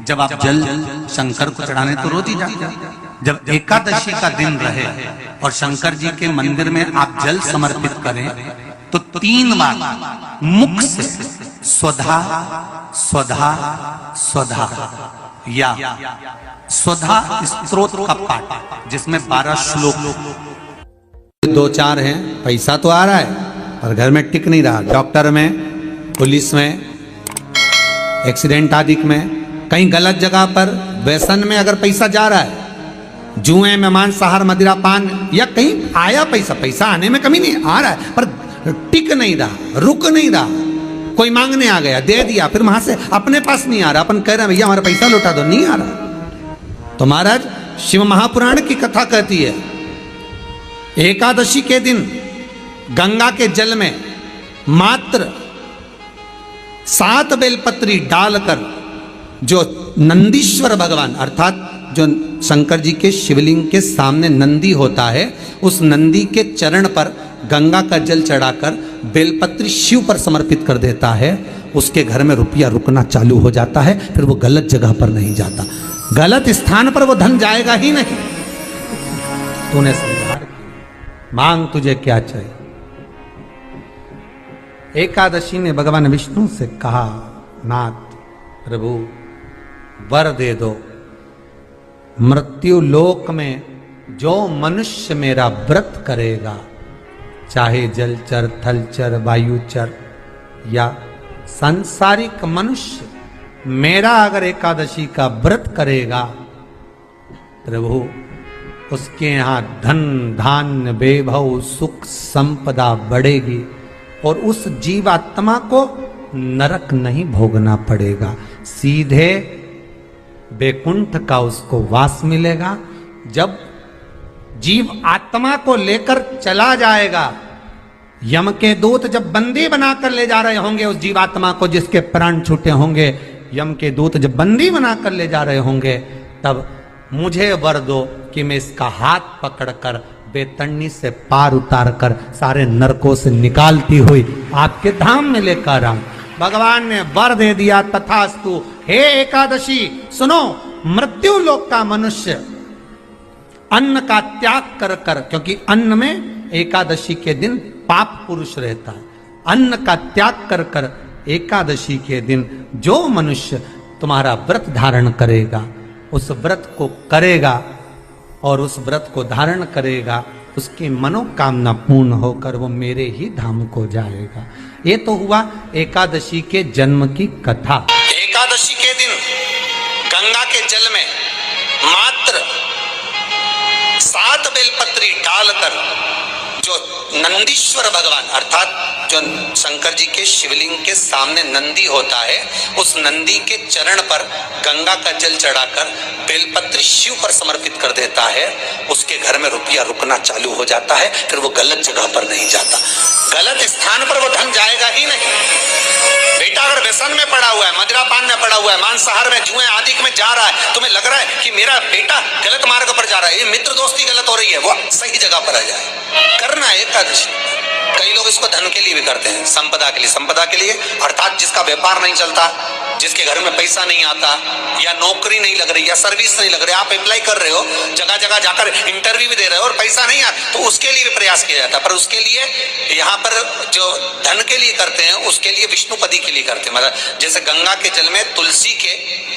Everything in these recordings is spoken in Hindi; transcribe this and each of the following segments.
जब आप जल शंकर को चढ़ाने तो रोज ही जाते हैं। जब एकादशी का दिन रहे और शंकर जी के मंदिर में आप जल समर्पित करें तो 3 बार मुख से स्वधा स्वधा स्वधा या स्वधा स्तोत्र का पाठ, जिसमें 12 श्लोक 2-4 हैं। पैसा तो आ रहा है पर घर में टिक नहीं रहा। डॉक्टर में, पुलिस में, एक्सीडेंट आदि में, कहीं गलत जगह पर, व्यसन में अगर पैसा जा रहा है, जुए में, मांसाहार, मदिरा पान, या कहीं आया पैसा आने में कमी नहीं, आ रहा है पर टिक नहीं रहा, रुक नहीं रहा। कोई मांगने आ गया, दे दिया, फिर वहां से अपने पास नहीं आ रहा, अपन कह रहे हैं भैया हमारा पैसा लौटा दो, नहीं आ रहा। तो महाराज शिव महापुराण की कथा कहती है एकादशी के दिन गंगा के जल में मात्र 7 बेलपत्री डालकर जो नंदीश्वर भगवान अर्थात जो शंकर जी के शिवलिंग के सामने नंदी होता है, उस नंदी के चरण पर गंगा का जल चढ़ाकर बेलपत्री शिव पर समर्पित कर देता है, उसके घर में रुपया रुकना चालू हो जाता है। फिर वो गलत जगह पर नहीं जाता, गलत स्थान पर वो धन जाएगा ही नहीं। तूने समझा, मांग तुझे क्या चाहिए। एकादशी ने भगवान विष्णु से कहा, नाथ प्रभु वर दे दो, मृत्यु लोक में जो मनुष्य मेरा व्रत करेगा, चाहे जलचर, थलचर, वायुचर या सांसारिक मनुष्य, मेरा अगर एकादशी का व्रत करेगा प्रभु, उसके यहाँ धन धान्य वैभव सुख संपदा बढ़ेगी और उस जीवात्मा को नरक नहीं भोगना पड़ेगा, सीधे वैकुंठ का उसको वास मिलेगा। जब जीव आत्मा को लेकर चला जाएगा, यम के दूत जब बंदी बनाकर ले जा रहे होंगे उस जीवात्मा को, जिसके प्राण छूटे होंगे, यम के दूत जब बंदी बनाकर ले जा रहे होंगे, तब मुझे वर दो कि मैं इसका हाथ पकड़कर बेतन्नी से पार उतार कर सारे नरकों से निकालती हुई आपके धाम में लेकर आऊं। भगवान ने वर दे दिया, तथास्तु। हे एकादशी सुनो, मृत्यु लोक का मनुष्य अन्न का त्याग कर कर, क्योंकि अन्न में एकादशी के दिन पाप पुरुष रहता है, अन्न का त्याग कर कर एकादशी के दिन जो मनुष्य तुम्हारा व्रत धारण करेगा, उस व्रत को करेगा और उस व्रत को धारण करेगा, उसकी मनोकामना पूर्ण होकर वो मेरे ही धाम को जाएगा। ये तो हुआ एकादशी के जन्म की कथा। एकादशी के दिन गंगा के जल में मात्र 7 बेलपत्री डालकर जो नंदीश्वर भगवान अर्थात जो शंकर जी के शिवलिंग के सामने नंदी होता है, उस नंदी के चरण पर गंगा का जल चढ़ाकर बेलपत्री शिव पर समर्पित कर देता है, उसके घर में रुपया रुकना चालू हो जाता है। फिर वो गलत जगह पर नहीं जाता, गलत स्थान पर वो धन जाएगा ही नहीं। बेटा अगर व्यसन में पड़ा हुआ है, मदिरा पान में पड़ा हुआ है, मांसाहार में, जुए आदि में जा रहा है, तुम्हें लग रहा है कि मेरा बेटा गलत मार्ग पर जा रहा है, ये मित्र दोस्ती गलत हो रही है, वो सही जगह पर आ जाए। करना है एकादशी। कई लोग इसको धन के लिए भी करते हैं, संपदा के लिए। संपदा के लिए अर्थात जिसका व्यापार नहीं चलता, जिसके घर में पैसा नहीं आता, या नौकरी नहीं लग रही, या सर्विस नहीं लग रही, आप अप्लाई कर रहे हो, जगह जगह जाकर इंटरव्यू भी दे रहे हो और पैसा नहीं आता, तो उसके लिए भी प्रयास किया जाता है। पर उसके लिए यहाँ पर जो धन के लिए करते हैं, उसके लिए विष्णुपदी के लिए करते हैं। मतलब जैसे गंगा के जल में तुलसी के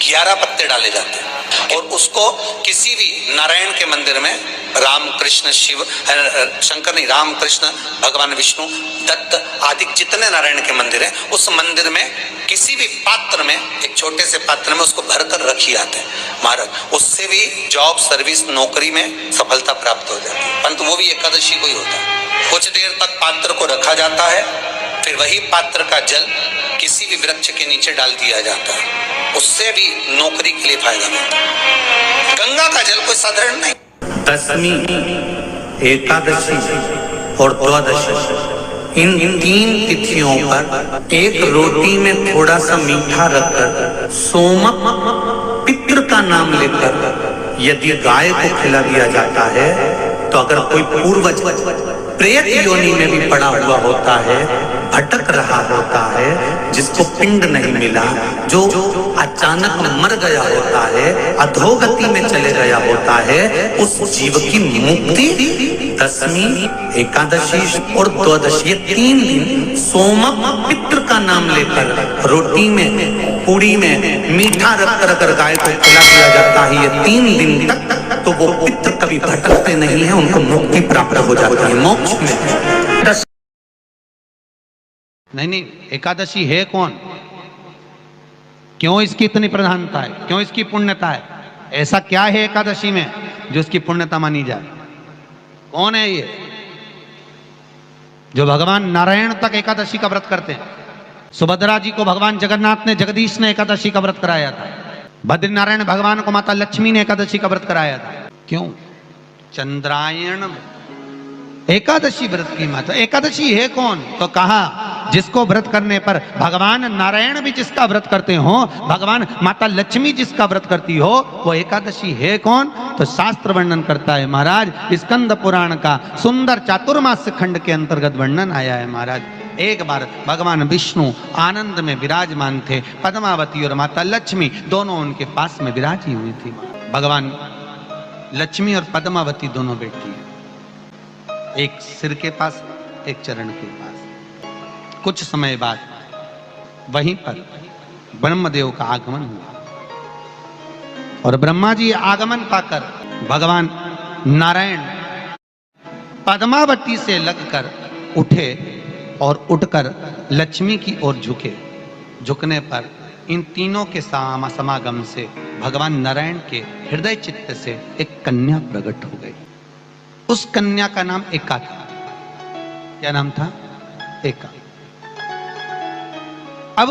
11 पत्ते डाले जाते हैं और उसको किसी भी नारायण के मंदिर में, राम कृष्ण शिव शंकर नहीं, राम कृष्ण भगवान विष्णु दत्त आदि जितने नारायण के मंदिर हैं, उस मंदिर में किसी भी पात्र में, एक छोटे से पात्र में उसको भरकर रखी जाते हैं महाराज। उससे भी जॉब, सर्विस, नौकरी में सफलता प्राप्त हो जाती है। परंतु वो भी एकादशी को ही होता है। कुछ देर तक पात्र को रखा जाता है, फिर वही पात्र का जल किसी भी वृक्ष के नीचे डाल दिया जाता है, उससे भी नौकरी के लिए फायदा मिलता है। गंगा का जल कोई साधारण नहीं। दशमी, एकादशी और द्वादशी, इन 3 तिथियों पर एक रोटी में थोड़ा सा मीठा रखकर सोमक पितृ का नाम लेकर यदि गाय को खिला दिया जाता है, तो अगर कोई पूर्वज प्रेत योनि में भी पड़ा हुआ होता है, भटक रहा होता है, जिसको पिंड नहीं मिला, जो अचानक मर गया होता है, अधोगति में चले गया होता है, उस जीव की मुक्ति दशमी, एकादशी और द्वादशी, ये 3 दिन सोमक पितृ का नाम लेकर रोटी में, पूड़ी में मीठा रखकर अगर गाय को खिला दिया जाता है ये 3 दिन तक, तो वो पितृ कभी भटकते नहीं है, उनको मुक्ति प्राप्त हो जाती है, मोक्ष में। नहीं, एकादशी है कौन, क्यों इसकी इतनी प्रधानता है, क्यों इसकी पुण्यता है, ऐसा क्या है एकादशी में जो इसकी पुण्यता मानी जाए? कौन है ये जो भगवान नारायण तक एकादशी का व्रत करते हैं? सुभद्रा जी को भगवान जगन्नाथ ने, जगदीश ने एकादशी का व्रत कराया था। बद्रीनारायण भगवान को माता लक्ष्मी ने एकादशी का व्रत कराया था। क्यों? चंद्रायण एकादशी व्रत की माता। एकादशी है कौन? तो कहा जिसको व्रत करने पर भगवान नारायण भी जिसका व्रत करते हो, भगवान माता लक्ष्मी जिसका व्रत करती हो, वो एकादशी है कौन? तो शास्त्र वर्णन करता है महाराज, स्कंद पुराण का सुंदर चातुर्मास्य खंड के अंतर्गत वर्णन आया है महाराज। एक बार भगवान विष्णु आनंद में विराजमान थे, पद्मावती और माता लक्ष्मी दोनों उनके पास में विराजी हुई थी। भगवान लक्ष्मी और पद्मावती दोनों बैठी, एक सिर के पास, एक चरण के पास। कुछ समय बाद वहीं पर ब्रह्मदेव का आगमन हुआ और ब्रह्मा जी आगमन पाकर भगवान नारायण पद्मावती से लगकर उठे और उठकर लक्ष्मी की ओर झुके। झुकने पर इन तीनों के समागम से भगवान नारायण के हृदय चित्त से एक कन्या प्रकट हो गई। उस कन्या का नाम एका था। क्या नाम था? एका। अब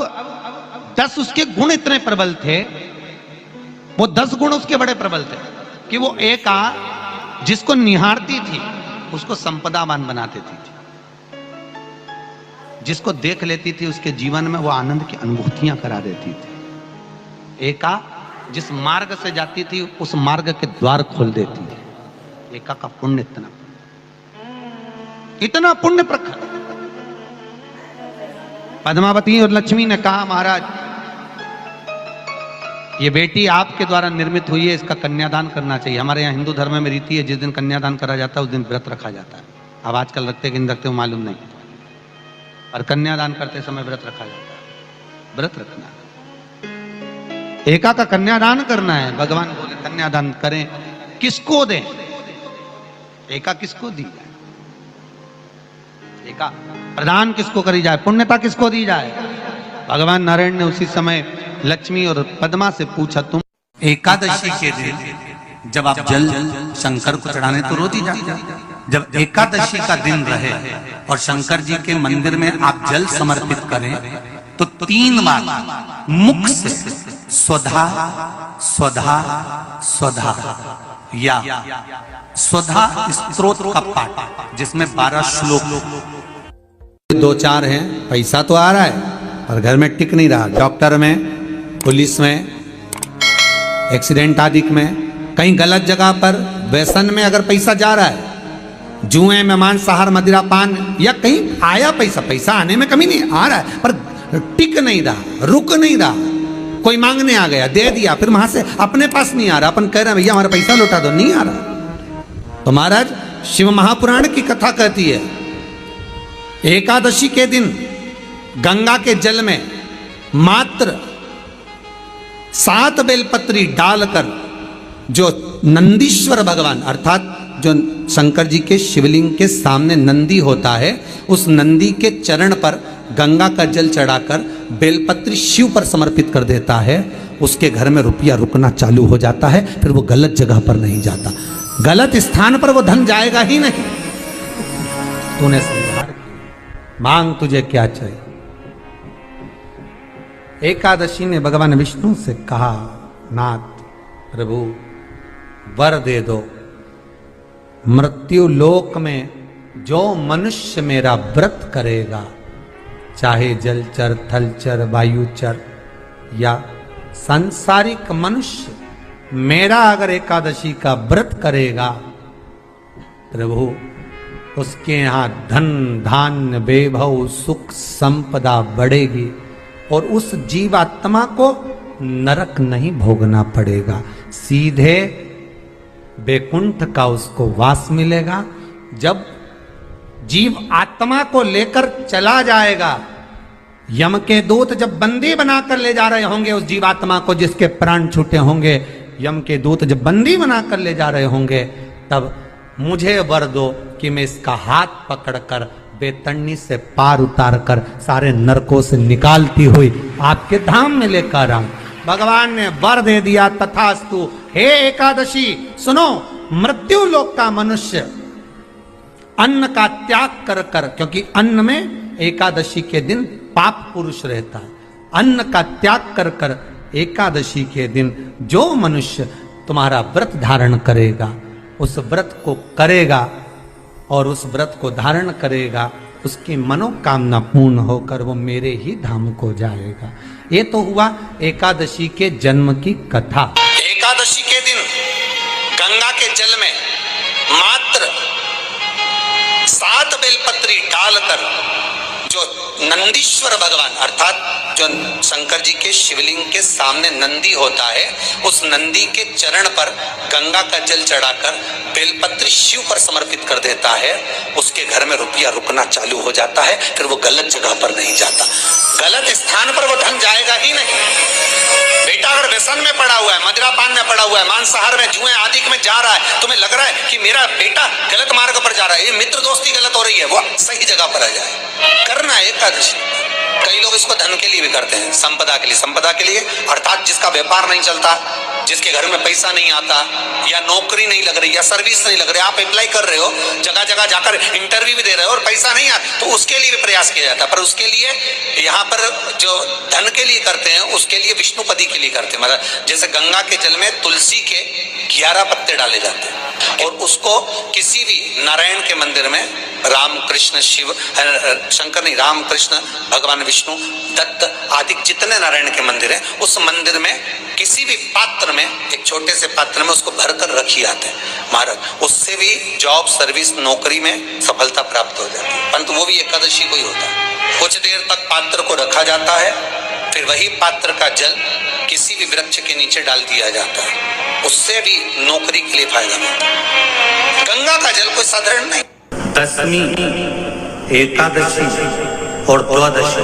10 उसके गुण इतने प्रबल थे, वो 10 गुण उसके बड़े प्रबल थे कि वो एका जिसको निहारती थी उसको संपदावान बना देती थी, जिसको देख लेती थी उसके जीवन में वो आनंद की अनुभूतियां करा देती थी। एका जिस मार्ग से जाती थी उस मार्ग के द्वार खोल देती थी। एका का पुण्य इतना पुण्य प्रखर। पद्मावती और लक्ष्मी ने कहा महाराज ये बेटी आपके द्वारा निर्मित हुई है, इसका कन्यादान करना चाहिए। हमारे यहाँ हिंदू धर्म में रीति है, जिस दिन कन्यादान करा जाता है उस दिन व्रत रखा जाता है। अब आजकल रखते कि नहीं रखते हो मालूम नहीं, और कन्यादान करते समय व्रत रखा जाता है। व्रत रखना, एका का कन्यादान करना है। भगवान बोले कन्यादान करें, किसको दें? एका किसको दी जाए? एका प्रदान किसको करी जाए? पुण्यता किसको दी जाए? भगवान नारायण ने उसी समय लक्ष्मी और पद्मा से पूछा, तुम एकादशी के दिन जब आप जल शंकर को चढ़ाने तो रोती जाती, जब एकादशी का दिन रहे और शंकर जी के मंदिर में आप जल समर्पित करें तो 3 बार मुख से स्वधा स्वधा स्वधा या स्वधा स्तोत्र का पाठ, जिसमें 12 श्लोक 2-4 हैं। पैसा तो आ रहा है पर घर में टिक नहीं रहा। डॉक्टर में, पुलिस में, एक्सीडेंट आदि में, कहीं गलत जगह पर व्यसन में अगर पैसा जा रहा है, जुए में, मांसाहार, मदिरा पान, या कहीं आया पैसा आने में कमी नहीं, आ रहा है पर टिक नहीं रहा, रुक नहीं रहा। कोई मांगने आ गया, दे दिया, फिर वहां से अपने पास नहीं आ रहा, अपन कह रहे हैं भैया हमारा पैसा लौटा दो, नहीं आ रहा। तो महाराज शिव महापुराण की कथा कहती है एकादशी के दिन गंगा के जल में मात्र 7 बेलपत्री डालकर जो नंदीश्वर भगवान अर्थात जो शंकर जी के शिवलिंग के सामने नंदी होता है, उस नंदी के चरण पर गंगा का जल चढ़ाकर बेलपत्री शिव पर समर्पित कर देता है, उसके घर में रुपया रुकना चालू हो जाता है। फिर वो गलत जगह पर नहीं जाता, गलत स्थान पर वो धन जाएगा ही नहीं। तूने समझा, मांग तुझे क्या चाहिए। एकादशी ने भगवान विष्णु से कहा, नाथ प्रभु वर दे दो, मृत्यु लोक में जो मनुष्य मेरा व्रत करेगा, चाहे जलचर, थलचर, वायुचर या सांसारिक मनुष्य, मेरा अगर एकादशी का व्रत करेगा, प्रभु उसके यहाँ धन धान्य वैभव सुख संपदा बढ़ेगी और उस जीवात्मा को नरक नहीं भोगना पड़ेगा, सीधे वैकुंठ का उसको वास मिलेगा। जब जीव आत्मा को लेकर चला जाएगा, यम के दूत जब बंदी बनाकर ले जा रहे होंगे उस जीवात्मा को जिसके प्राण छूटे होंगे, यम के दूत जब बंदी बनाकर ले जा रहे होंगे, तब मुझे वर दो कि मैं इसका हाथ पकड़कर बेतरनी से पार उतार कर सारे नरकों से निकालती हुई आपके धाम में लेकर आऊं। भगवान ने वर दे दिया, तथास्तु। हे एकादशी सुनो, मृत्यु लोक का मनुष्य अन्न का त्याग कर कर, क्योंकि अन्न में एकादशी के दिन पाप पुरुष रहता है, अन्न का त्याग कर कर एकादशी के दिन जो मनुष्य तुम्हारा व्रत धारण करेगा, उस व्रत को करेगा और उस व्रत को धारण करेगा, उसकी मनोकामना पूर्ण होकर वो मेरे ही धाम को जाएगा। ये तो हुआ एकादशी के जन्म की कथा। एकादशी के दिन गंगा के जल में मात्र 7 बेलपत्री डालकर जो नंदीश्वर भगवान अर्थात जो शंकर जी के शिवलिंग के सामने नंदी होता है, उस नंदी के चरण पर गंगा का जल चढ़ाकर बेलपत्री शिव पर समर्पित कर देता है, उसके घर में रुपया रुकना चालू हो जाता है। फिर वो गलत जगह पर नहीं जाता, गलत स्थान पर वो धन जाएगा ही नहीं। बेटा अगर व्यसन में पड़ा हुआ है, मदिरा पान में पड़ा हुआ है, मांसाहार में, जुए आदि में जा रहा है, तुम्हें लग रहा है कि मेरा बेटा गलत मार्ग पर जा रहा है, ये मित्र दोस्ती गलत हो रही है, वो सही जगह पर आ जाए। करना है एकादशी। कई लोग इसको धन के लिए भी करते हैं, संपदा के लिए। संपदा के लिए अर्थात जिसका व्यापार नहीं चलता, जिसके घर में पैसा नहीं आता, या नौकरी नहीं लग रही, या सर्विस नहीं लग रही, आप अप्लाई कर रहे हो, जगह जगह जाकर इंटरव्यू भी दे रहे हो और पैसा नहीं आता, तो उसके लिए भी प्रयास किया जाता है। पर उसके लिए यहाँ पर जो धन के लिए करते हैं, उसके लिए विष्णुपदी के लिए करते हैं। मतलब जैसे गंगा के जल में तुलसी के 11 पत्ते डाले जाते हैं और उसको किसी भी नारायण के मंदिर में, राम कृष्ण शिव शंकर नहीं, राम कृष्ण भगवान विष्णु दत्त आदि जितने नारायण के मंदिर हैं, उस मंदिर में किसी भी पात्र में, एक छोटे से पात्र में उसको भरकर रखी जाते हैं महाराज। उससे भी जॉब सर्विस नौकरी में सफलता प्राप्त हो जाती है। परंतु वो भी एकादशी को ही होता है। कुछ देर तक पात्र को रखा जाता है, फिर वही पात्र का जल किसी भी वृक्ष के नीचे डाल दिया जाता है, उससे भी नौकरी के लिए फायदा मिलता है। गंगा का जल कोई साधारण नहीं। दशमी, एकादशी और द्वादशी,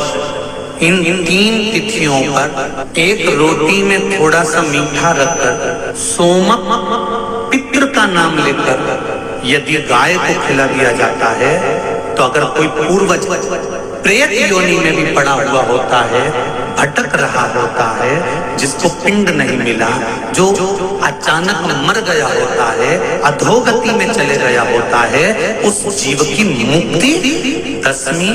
इन 3 तिथियों पर एक रोटी में थोड़ा सा मीठा रखकर सोमक पितृ का नाम लेकर यदि गाय को खिला दिया जाता है, तो अगर कोई पूर्वज प्रेत योनि में भी पड़ा हुआ होता है, भटक रहा होता है, जिसको पिंड नहीं मिला, जो अचानक मर गया होता है, अधोगति में चले गया होता है, उस जीव की मुक्ति दशमी,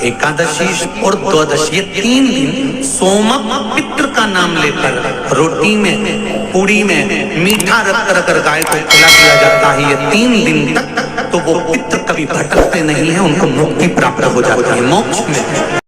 एकादशी और द्वादशी, 3 दिन सोमक पितृ का नाम लेकर रोटी में, पूड़ी में मीठा रखकर अगर गाय को खिला दिया जाता है ये 3 दिन तक, तो वो पितृ कभी भटकते नहीं है, उनको मुक्ति प्राप्त हो जाती है, मोक्ष में।